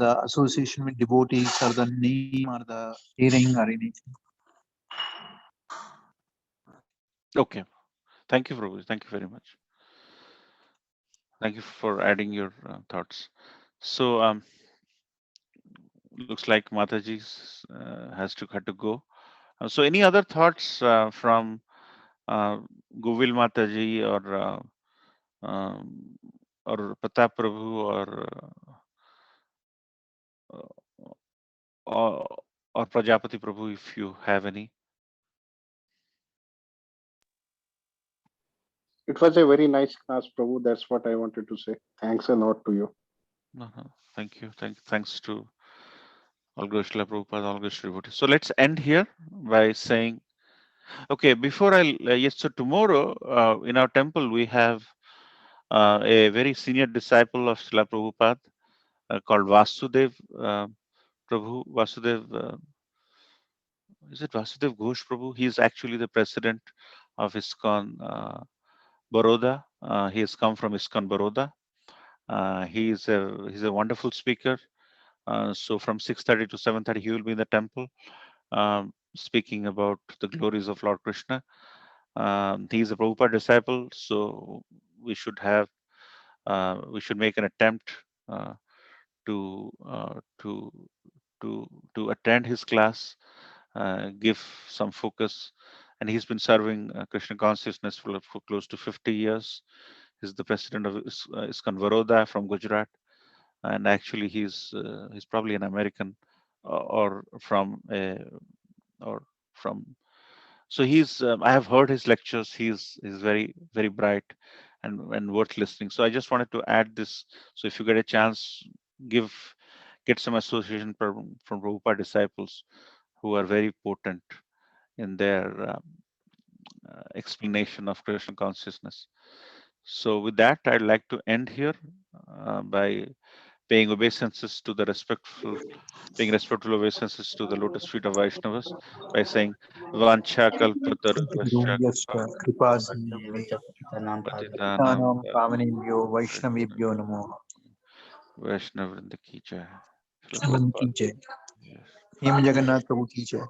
D: the association with devotees or the name or the hearing or anything.
A: Okay. Thank you, Prabhu. Thank you very much. Thank you for adding your thoughts. So, looks like Mataji has to go. So, any other thoughts from Govil Mataji or Pratap Prabhu or Prajapati Prabhu, if you have any?
C: It was a very nice class, Prabhu. That's what I wanted to say. Thanks a lot to you.
A: Thank you. Thanks to all Srila Prabhupada, all Sri devotees. So let's end here by saying, okay, before yes, so tomorrow in our temple we have a very senior disciple of Srila Prabhupada called Vasudev Prabhu. Vasudev, is it Vasudev Ghosh Prabhu? He is actually the president of ISKCON Baroda. He has come from ISKCON Baroda. He's a wonderful speaker. So from 6:30 to 7:30, he will be in the temple speaking about the glories of Lord Krishna. He's a Prabhupada disciple, so we should make an attempt to attend his class, give some focus. And he's been serving Krishna consciousness for close to 50 years. He's the president of ISKCON Baroda from Gujarat. And actually he's probably an American or from so he's I have heard his lectures. He's very, very bright and worth listening. So I just wanted to add this. So if you get a chance, get some association from Prabhupada disciples who are very potent in their explanation of Krishna consciousness. So with that, I'd like to end here by paying obeisances to the respectful obeisances to the lotus feet of Vaishnavas by saying Vancha Kalpatarubhascha Patitanam
D: Pavanebhyo Vaishnavebhyo Namo.
A: Vaishnavrinda ki jai.
D: Ki jai. Him Jagannath Prabhu ki jai.